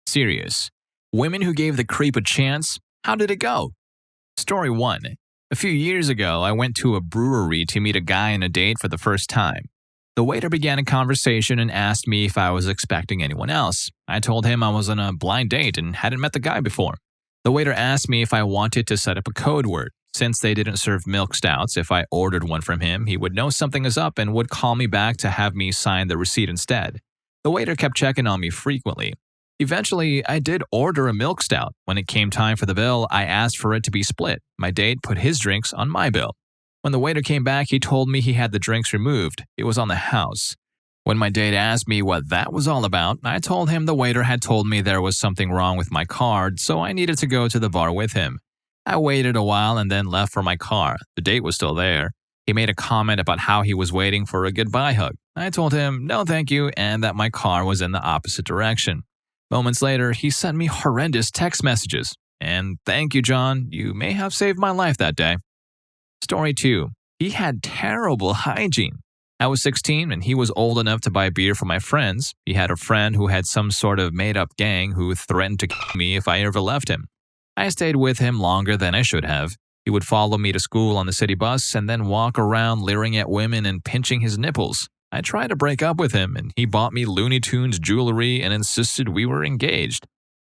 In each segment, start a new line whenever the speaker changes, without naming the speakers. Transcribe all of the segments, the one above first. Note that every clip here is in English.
Serious. Women who gave the creep a chance, how did it go? Story 1. A few years ago, I went to a brewery to meet a guy on a date for the first time. The waiter began a conversation and asked me if I was expecting anyone else. I told him I was on a blind date and hadn't met the guy before. The waiter asked me if I wanted to set up a code word. Since they didn't serve milk stouts, if I ordered one from him, he would know something is up and would call me back to have me sign the receipt instead. The waiter kept checking on me frequently. Eventually, I did order a milk stout. When it came time for the bill, I asked for it to be split. My date put his drinks on my bill. When the waiter came back, he told me he had the drinks removed. It was on the house. When my date asked me what that was all about, I told him the waiter had told me there was something wrong with my card, so I needed to go to the bar with him. I waited a while and then left for my car. The date was still there. He made a comment about how he was waiting for a goodbye hug. I told him no thank you and that my car was in the opposite direction. Moments later, he sent me horrendous text messages. And thank you, John. You may have saved my life that day. Story 2. He had terrible hygiene. I was 16 and he was old enough to buy beer for my friends. He had a friend who had some sort of made-up gang who threatened to kill me if I ever left him. I stayed with him longer than I should have. He would follow me to school on the city bus and then walk around leering at women and pinching his nipples. I tried to break up with him and he bought me Looney Tunes jewelry and insisted we were engaged.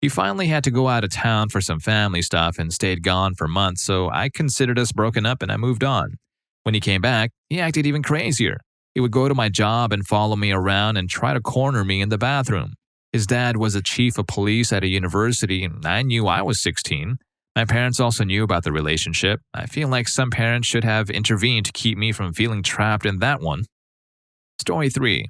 He finally had to go out of town for some family stuff and stayed gone for months, so I considered us broken up and I moved on. When he came back, he acted even crazier. He would go to my job and follow me around and try to corner me in the bathroom. His dad was a chief of police at a university and I knew I was 16. My parents also knew about the relationship. I feel like some parents should have intervened to keep me from feeling trapped in that one. Story 3.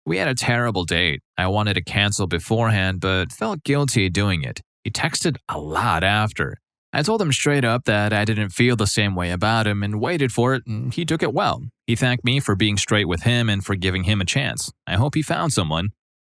We had a terrible date. I wanted to cancel beforehand, but felt guilty doing it. He texted a lot after. I told him straight up that I didn't feel the same way about him and waited for it, and he took it well. He thanked me for being straight with him and for giving him a chance. I hope he found someone.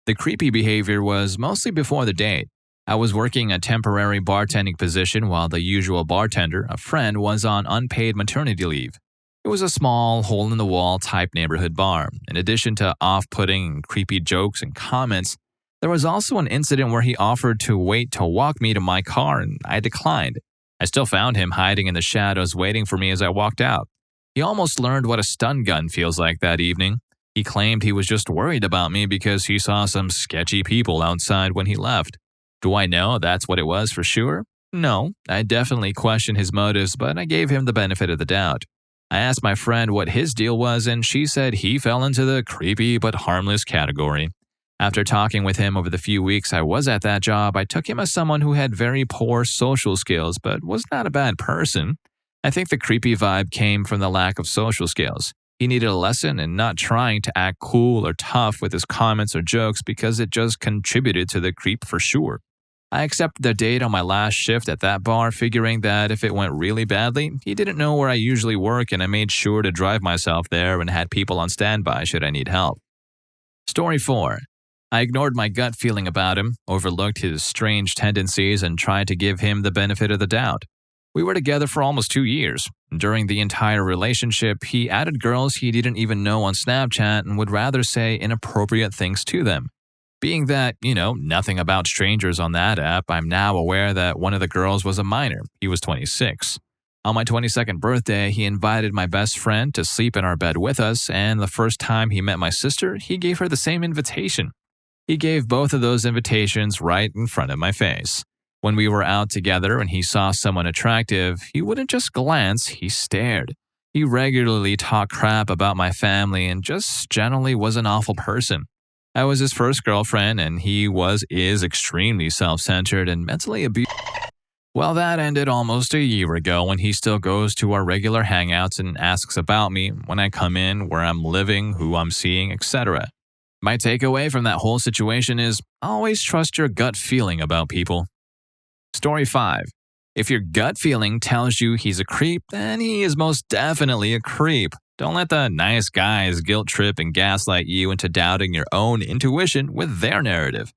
The creepy behavior was mostly before the date. I was working a temporary bartending position while the usual bartender, a friend, was on unpaid maternity leave. It was a small, hole-in-the-wall type neighborhood bar. In addition to off-putting and creepy jokes and comments, there was also an incident where he offered to wait to walk me to my car and I declined. I still found him hiding in the shadows waiting for me as I walked out. He almost learned what a stun gun feels like that evening. He claimed he was just worried about me because he saw some sketchy people outside when he left. Do I know that's what it was for sure? No, I definitely questioned his motives, but I gave him the benefit of the doubt. I asked my friend what his deal was, and she said he fell into the creepy but harmless category. After talking with him over the few weeks I was at that job, I took him as someone who had very poor social skills but was not a bad person. I think the creepy vibe came from the lack of social skills. He needed a lesson in not trying to act cool or tough with his comments or jokes because it just contributed to the creep for sure. I accepted the date on my last shift at that bar, figuring that if it went really badly, he didn't know where I usually work and I made sure to drive myself there and had people on standby should I need help. Story 4. I ignored my gut feeling about him, overlooked his strange tendencies, and tried to give him the benefit of the doubt. We were together for almost 2 years. During the entire relationship, he added girls he didn't even know on Snapchat and would rather say inappropriate things to them. Being that, nothing about strangers on that app, I'm now aware that one of the girls was a minor. He was 26. On my 22nd birthday, he invited my best friend to sleep in our bed with us, and the first time he met my sister, he gave her the same invitation. He gave both of those invitations right in front of my face. When we were out together and he saw someone attractive, he wouldn't just glance, he stared. He regularly talked crap about my family and just generally was an awful person. I was his first girlfriend and he is extremely self-centered and mentally abused. Well, that ended almost a year ago when he still goes to our regular hangouts and asks about me, when I come in, where I'm living, who I'm seeing, etc. My takeaway from that whole situation is always trust your gut feeling about people. Story 5. If your gut feeling tells you he's a creep, then he is most definitely a creep. Don't let the nice guys guilt trip and gaslight you into doubting your own intuition with their narrative.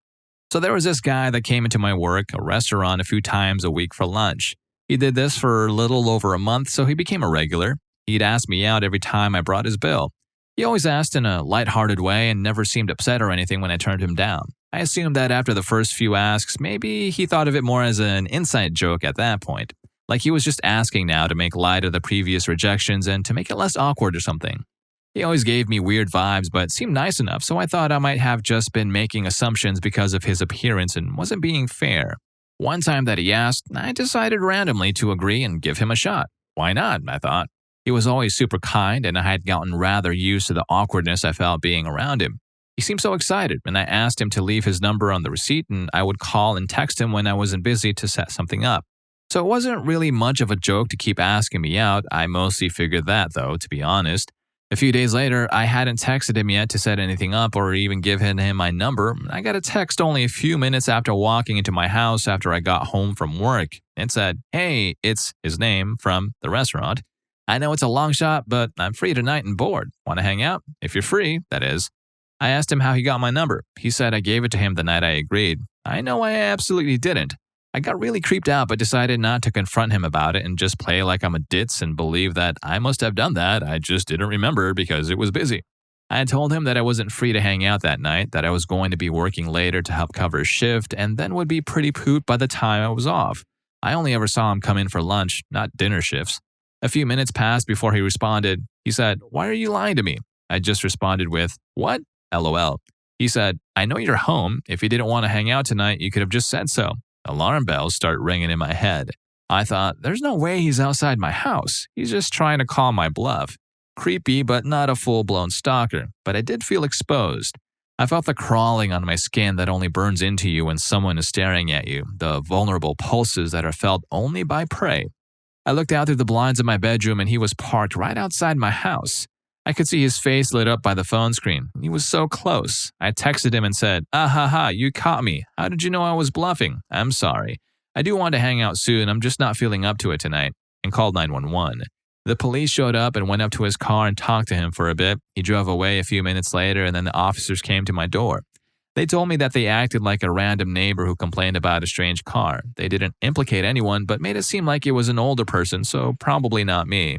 So there was this guy that came into my work, a restaurant, a few times a week for lunch. He did this for a little over a month, so he became a regular. He'd ask me out every time I brought his bill. He always asked in a lighthearted way and never seemed upset or anything when I turned him down. I assumed that after the first few asks, maybe he thought of it more as an inside joke at that point. Like he was just asking now to make light of the previous rejections and to make it less awkward or something. He always gave me weird vibes but seemed nice enough, so I thought I might have just been making assumptions because of his appearance and wasn't being fair. One time that he asked, I decided randomly to agree and give him a shot. Why not, I thought. He was always super kind and I had gotten rather used to the awkwardness I felt being around him. He seemed so excited, and I asked him to leave his number on the receipt and I would call and text him when I wasn't busy to set something up. So it wasn't really much of a joke to keep asking me out. I mostly figured that, though, to be honest. A few days later, I hadn't texted him yet to set anything up or even given him my number. I got a text only a few minutes after walking into my house after I got home from work. It said, "Hey, it's his name from the restaurant. I know it's a long shot, but I'm free tonight and bored. Want to hang out? If you're free, that is." I asked him how he got my number. He said I gave it to him the night I agreed. I know I absolutely didn't. I got really creeped out but decided not to confront him about it and just play like I'm a ditz and believe that I must have done that. I just didn't remember because it was busy. I had told him that I wasn't free to hang out that night, that I was going to be working later to help cover a shift and then would be pretty pooped by the time I was off. I only ever saw him come in for lunch, not dinner shifts. A few minutes passed before he responded. He said, "Why are you lying to me?" I just responded with, "What? LOL. He said, "I know you're home. If you didn't want to hang out tonight, you could have just said so." Alarm bells start ringing in my head. I thought, there's no way he's outside my house. He's just trying to call my bluff. Creepy, but not a full-blown stalker. But I did feel exposed. I felt the crawling on my skin that only burns into you when someone is staring at you, the vulnerable pulses that are felt only by prey. I looked out through the blinds of my bedroom and he was parked right outside my house. I could see his face lit up by the phone screen. He was so close. I texted him and said, "Ah ha ha, you caught me. How did you know I was bluffing? I'm sorry. I do want to hang out soon. I'm just not feeling up to it tonight," and called 911. The police showed up and went up to his car and talked to him for a bit. He drove away a few minutes later and then the officers came to my door. They told me that they acted like a random neighbor who complained about a strange car. They didn't implicate anyone but made it seem like it was an older person, so probably not me.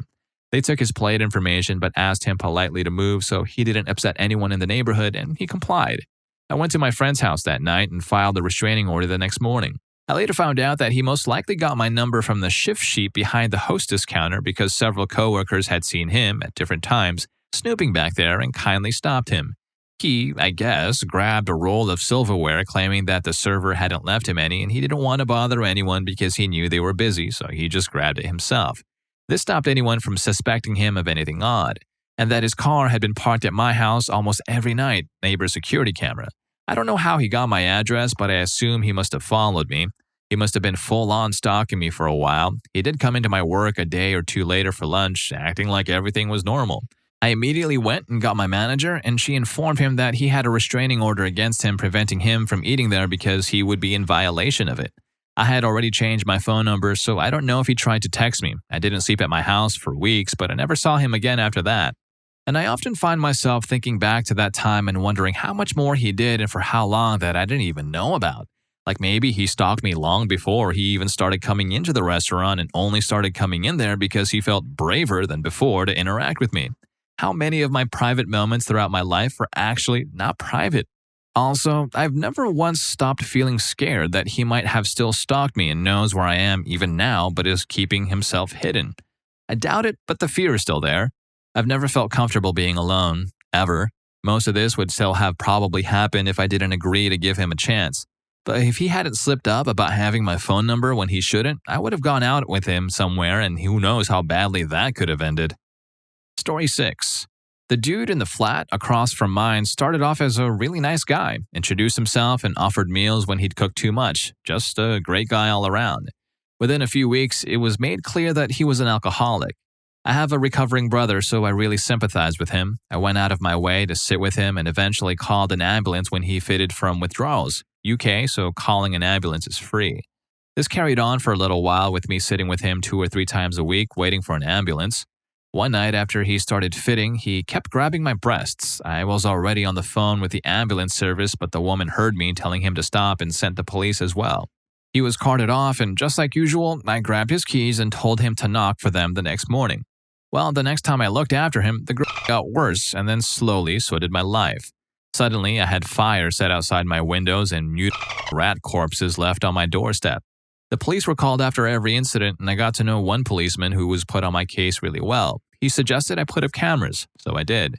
They took his plate information but asked him politely to move so he didn't upset anyone in the neighborhood, and he complied. I went to my friend's house that night and filed a restraining order the next morning. I later found out that he most likely got my number from the shift sheet behind the hostess counter because several coworkers had seen him at different times snooping back there and kindly stopped him. He, I guess, grabbed a roll of silverware claiming that the server hadn't left him any and he didn't want to bother anyone because he knew they were busy, so he just grabbed it himself. This stopped anyone from suspecting him of anything odd, and that his car had been parked at my house almost every night, neighbor's security camera. I don't know how he got my address, but I assume he must have followed me. He must have been full-on stalking me for a while. He did come into my work a day or two later for lunch, acting like everything was normal. I immediately went and got my manager, and she informed him that he had a restraining order against him preventing him from eating there because he would be in violation of it. I had already changed my phone number, so I don't know if he tried to text me. I didn't sleep at my house for weeks, but I never saw him again after that. And I often find myself thinking back to that time and wondering how much more he did and for how long that I didn't even know about. Like maybe he stalked me long before he even started coming into the restaurant and only started coming in there because he felt braver than before to interact with me. How many of my private moments throughout my life were actually not private? Also, I've never once stopped feeling scared that he might have still stalked me and knows where I am even now but is keeping himself hidden. I doubt it, but the fear is still there. I've never felt comfortable being alone, ever. Most of this would still have probably happened if I didn't agree to give him a chance. But if he hadn't slipped up about having my phone number when he shouldn't, I would have gone out with him somewhere and who knows how badly that could have ended. Story 6. The dude in the flat across from mine started off as a really nice guy, introduced himself and offered meals when he'd cooked too much. Just a great guy all around. Within a few weeks, it was made clear that he was an alcoholic. I have a recovering brother, so I really sympathized with him. I went out of my way to sit with him and eventually called an ambulance when he fitted from withdrawals. UK, so calling an ambulance is free. This carried on for a little while with me sitting with him 2 or 3 times a week waiting for an ambulance. One night after he started fitting, he kept grabbing my breasts. I was already on the phone with the ambulance service, but the woman heard me telling him to stop and sent the police as well. He was carted off, and just like usual, I grabbed his keys and told him to knock for them the next morning. Well, the next time I looked after him, the girl got worse, and then slowly so did my life. Suddenly, I had fire set outside my windows and mutilated rat corpses left on my doorstep. The police were called after every incident, and I got to know one policeman who was put on my case really well. He suggested I put up cameras, so I did.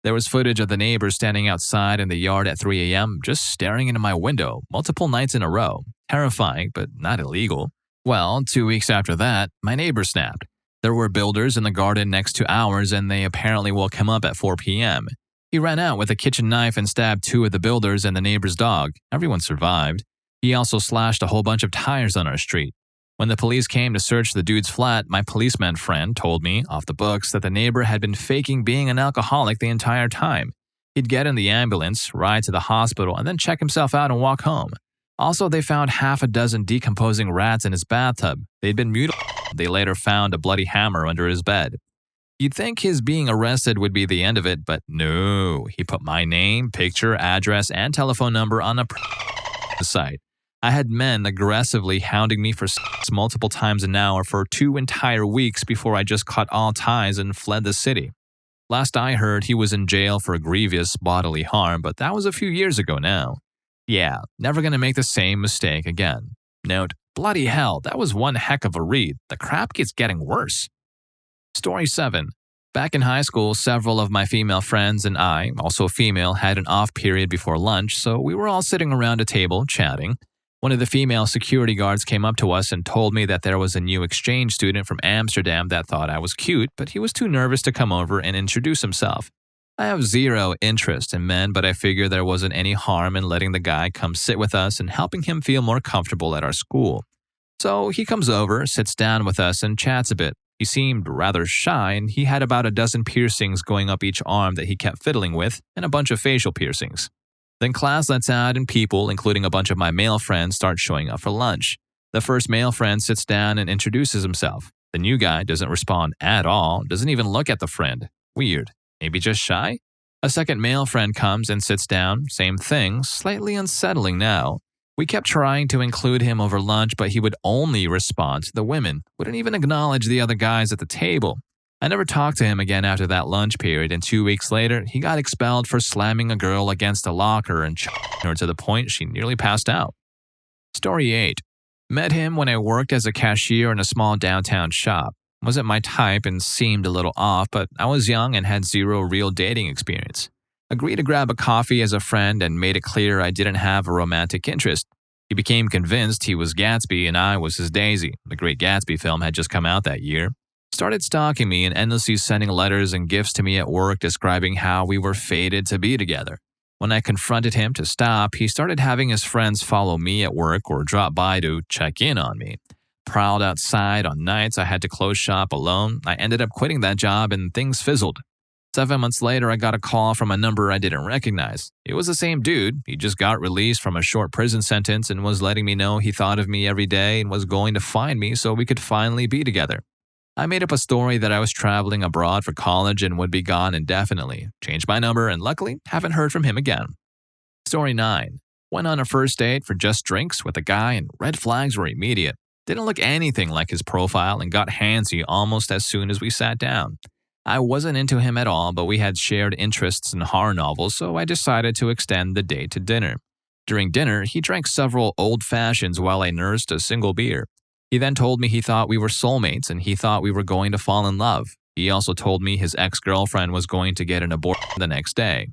There was footage of the neighbors standing outside in the yard at 3 a.m., just staring into my window multiple nights in a row. Terrifying, but not illegal. Well, 2 weeks after that, my neighbor snapped. There were builders in the garden next to ours, and they apparently woke him up at 4 p.m. He ran out with a kitchen knife and stabbed 2 of the builders and the neighbor's dog. Everyone survived. He also slashed a whole bunch of tires on our street. When the police came to search the dude's flat, my policeman friend told me, off the books, that the neighbor had been faking being an alcoholic the entire time. He'd get in the ambulance, ride to the hospital, and then check himself out and walk home. Also, they found half a dozen decomposing rats in his bathtub. They'd been mutilated. They later found a bloody hammer under his bed. You'd think his being arrested would be the end of it, but no. He put my name, picture, address, and telephone number on a site. I had men aggressively hounding me for sex multiple times an hour for 2 entire weeks before I just cut all ties and fled the city. Last I heard, he was in jail for grievous bodily harm, but that was a few years ago now. Yeah, never gonna make the same mistake again. Note, bloody hell, that was one heck of a read. The crap keeps getting worse. Story 7. Back in high school, several of my female friends and I, also female, had an off period before lunch, so we were all sitting around a table, chatting. One of the female security guards came up to us and told me that there was a new exchange student from Amsterdam that thought I was cute, but he was too nervous to come over and introduce himself. I have zero interest in men, but I figured there wasn't any harm in letting the guy come sit with us and helping him feel more comfortable at our school. So he comes over, sits down with us, and chats a bit. He seemed rather shy, and he had about a dozen piercings going up each arm that he kept fiddling with, and a bunch of facial piercings. Then class lets out and people, including a bunch of my male friends, start showing up for lunch. The first male friend sits down and introduces himself. The new guy doesn't respond at all, doesn't even look at the friend. Weird. Maybe just shy? A second male friend comes and sits down, same thing, slightly unsettling now. We kept trying to include him over lunch, but he would only respond to the women, wouldn't even acknowledge the other guys at the table. I never talked to him again after that lunch period, and 2 weeks later, he got expelled for slamming a girl against a locker and choking her to the point she nearly passed out. Story 8. Met him when I worked as a cashier in a small downtown shop. Wasn't my type and seemed a little off, but I was young and had zero real dating experience. Agreed to grab a coffee as a friend and made it clear I didn't have a romantic interest. He became convinced he was Gatsby and I was his Daisy. The Great Gatsby film had just come out that year. Started stalking me and endlessly sending letters and gifts to me at work describing how we were fated to be together. When I confronted him to stop, he started having his friends follow me at work or drop by to check in on me. Prowled outside on nights I had to close shop alone. I ended up quitting that job and things fizzled. 7 months later, I got a call from a number I didn't recognize. It was the same dude. He just got released from a short prison sentence and was letting me know he thought of me every day and was going to find me so we could finally be together. I made up a story that I was traveling abroad for college and would be gone indefinitely. Changed my number and luckily haven't heard from him again. Story 9. Went on a first date for just drinks with a guy and red flags were immediate. Didn't look anything like his profile and got handsy almost as soon as we sat down. I wasn't into him at all, but we had shared interests in horror novels, so I decided to extend the date to dinner. During dinner, he drank several old fashions while I nursed a single beer. He then told me he thought we were soulmates and he thought we were going to fall in love. He also told me his ex-girlfriend was going to get an abortion the next day.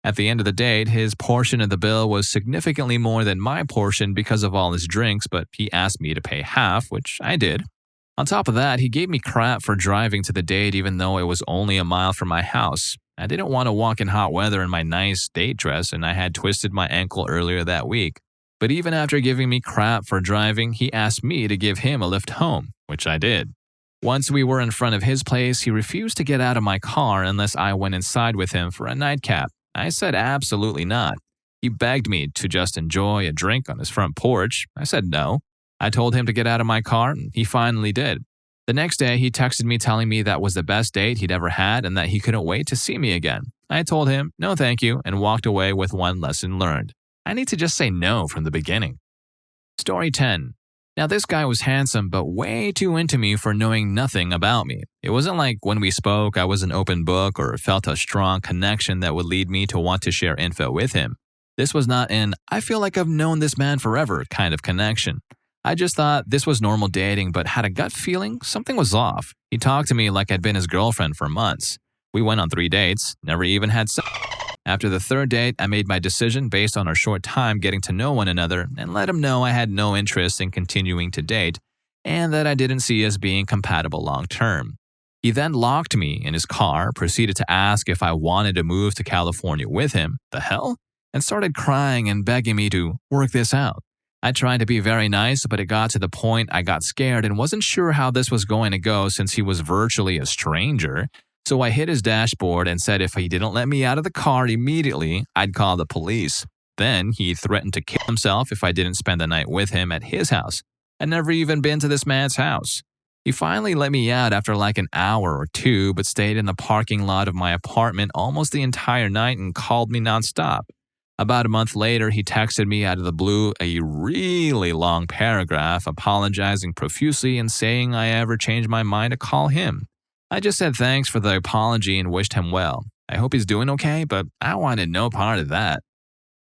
At the end of the date, his portion of the bill was significantly more than my portion because of all his drinks, but he asked me to pay half, which I did. On top of that, he gave me crap for driving to the date even though it was only a mile from my house. I didn't want to walk in hot weather in my nice date dress and I had twisted my ankle earlier that week. But even after giving me crap for driving, he asked me to give him a lift home, which I did. Once we were in front of his place, he refused to get out of my car unless I went inside with him for a nightcap. I said absolutely not. He begged me to just enjoy a drink on his front porch. I said no. I told him to get out of my car, and he finally did. The next day, he texted me telling me that was the best date he'd ever had and that he couldn't wait to see me again. I told him, no thank you, and walked away with one lesson learned. I need to just say no from the beginning. Story 10. Now, this guy was handsome, but way too into me for knowing nothing about me. It wasn't like when we spoke, I was an open book or felt a strong connection that would lead me to want to share info with him. This was not an, I feel like I've known this man forever kind of connection. I just thought this was normal dating, but had a gut feeling something was off. He talked to me like I'd been his girlfriend for months. We went on 3 dates, never even had sex. After the 3rd date, I made my decision based on our short time getting to know one another and let him know I had no interest in continuing to date and that I didn't see us being compatible long term. He then locked me in his car, proceeded to ask if I wanted to move to California with him, the hell, and started crying and begging me to work this out. I tried to be very nice, but it got to the point I got scared and wasn't sure how this was going to go since he was virtually a stranger. So I hit his dashboard and said if he didn't let me out of the car immediately, I'd call the police. Then he threatened to kill himself if I didn't spend the night with him at his house. I'd never even been to this man's house. He finally let me out after like an hour or 2, but stayed in the parking lot of my apartment almost the entire night and called me nonstop. About a month later, he texted me out of the blue a really long paragraph apologizing profusely and saying I ever changed my mind to call him. I just said thanks for the apology and wished him well. I hope he's doing okay, but I wanted no part of that.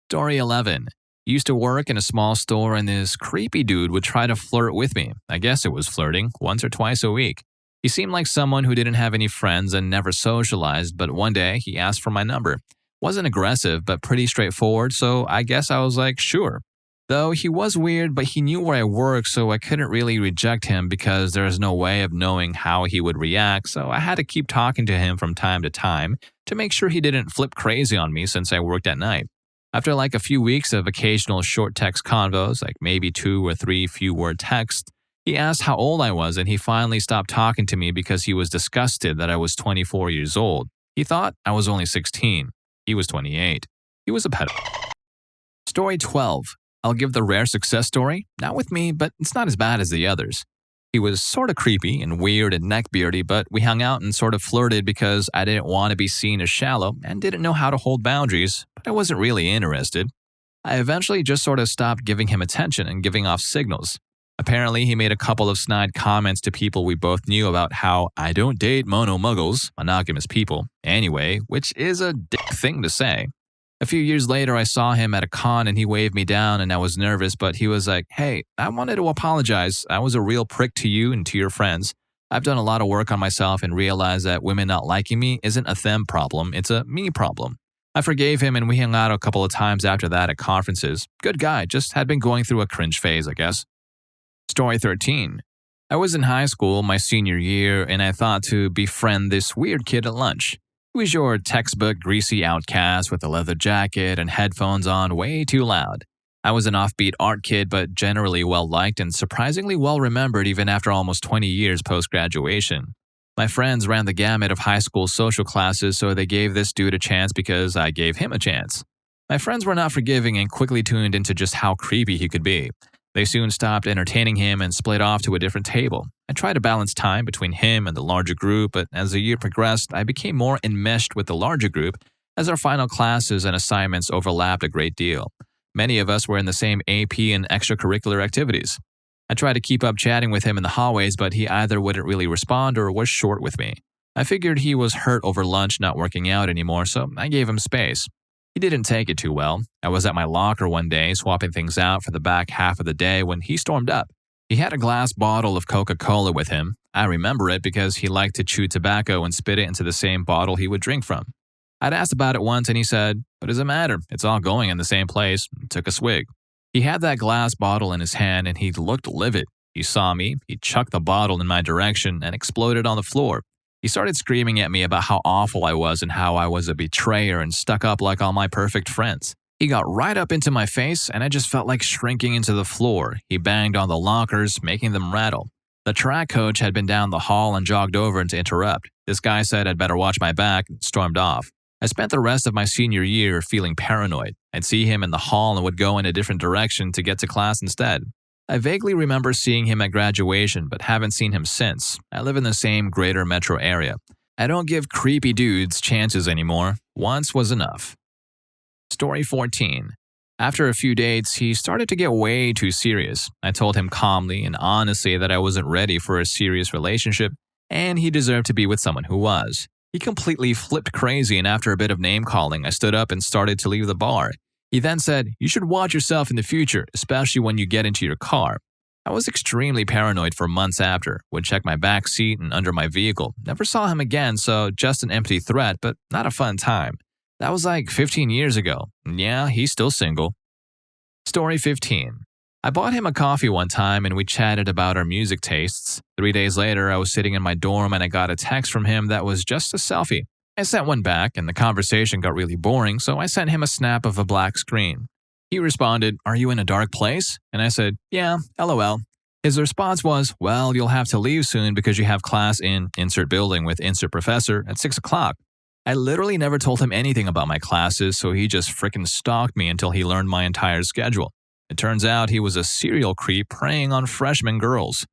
Story 11. Used to work in a small store and this creepy dude would try to flirt with me. I guess it was flirting, once or twice a week. He seemed like someone who didn't have any friends and never socialized, but one day he asked for my number. Wasn't aggressive, but pretty straightforward, so I guess I was like, sure. Though he was weird, but he knew where I worked, so I couldn't really reject him because there is no way of knowing how he would react, so I had to keep talking to him from time to make sure he didn't flip crazy on me since I worked at night. After like a few weeks of occasional short text convos, like maybe 2 or 3 few-word texts, he asked how old I was and he finally stopped talking to me because he was disgusted that I was 24 years old. He thought I was only 16. He was 28. He was a pedophile. Story 12. I'll give the rare success story. Not with me, but it's not as bad as the others. He was sort of creepy and weird and neckbeardy, but we hung out and sort of flirted because I didn't want to be seen as shallow and didn't know how to hold boundaries, but I wasn't really interested. I eventually just sort of stopped giving him attention and giving off signals. Apparently, he made a couple of snide comments to people we both knew about how I don't date mono-muggles, monogamous people, anyway, which is a dick thing to say. A few years later, I saw him at a con and he waved me down and I was nervous, but he was like, hey, I wanted to apologize. I was a real prick to you and to your friends. I've done a lot of work on myself and realized that women not liking me isn't a them problem, it's a me problem. I forgave him and we hung out a couple of times after that at conferences. Good guy, just had been going through a cringe phase, I guess. Story 13. I was in high school my senior year and I thought to befriend this weird kid at lunch. He was your textbook greasy outcast with a leather jacket and headphones on way too loud. I was an offbeat art kid but generally well-liked and surprisingly well-remembered even after almost 20 years post-graduation. My friends ran the gamut of high school social classes, so they gave this dude a chance because I gave him a chance. My friends were not forgiving and quickly tuned into just how creepy he could be. They soon stopped entertaining him and split off to a different table. I tried to balance time between him and the larger group, but as the year progressed, I became more enmeshed with the larger group as our final classes and assignments overlapped a great deal. Many of us were in the same AP and extracurricular activities. I tried to keep up chatting with him in the hallways, but he either wouldn't really respond or was short with me. I figured he was hurt over lunch not working out anymore, so I gave him space. He didn't take it too well. I was at my locker one day swapping things out for the back half of the day when he stormed up. He had a glass bottle of Coca-Cola with him. I remember it because he liked to chew tobacco and spit it into the same bottle he would drink from. I'd asked about it once and he said, "What does it matter? It's all going in the same place," and took a swig. He had that glass bottle in his hand and he looked livid. He saw me, he chucked the bottle in my direction and exploded on the floor. He started screaming at me about how awful I was and how I was a betrayer and stuck up like all my perfect friends. He got right up into my face and I just felt like shrinking into the floor. He banged on the lockers, making them rattle. The track coach had been down the hall and jogged over to interrupt. This guy said I'd better watch my back and stormed off. I spent the rest of my senior year feeling paranoid. I'd see him in the hall and would go in a different direction to get to class instead. I vaguely remember seeing him at graduation, but haven't seen him since. I live in the same greater metro area. I don't give creepy dudes chances anymore. Once was enough. Story 14. After a few dates, he started to get way too serious. I told him calmly and honestly that I wasn't ready for a serious relationship, and he deserved to be with someone who was. He completely flipped crazy, and after a bit of name-calling, I stood up and started to leave the bar. He then said, "You should watch yourself in the future, especially when you get into your car." I was extremely paranoid for months after, would check my back seat and under my vehicle. Never saw him again, so just an empty threat, but not a fun time. That was like 15 years ago. And yeah, he's still single. Story 15. I bought him a coffee one time and we chatted about our music tastes. 3 days later, I was sitting in my dorm and I got a text from him that was just a selfie. I sent one back and the conversation got really boring, so I sent him a snap of a black screen. He responded, "Are you in a dark place?" And I said, "Yeah, LOL." His response was, "Well, you'll have to leave soon because you have class in insert building with insert professor at 6 o'clock. I literally never told him anything about my classes, so he just frickin' stalked me until he learned my entire schedule. It turns out he was a serial creep preying on freshman girls.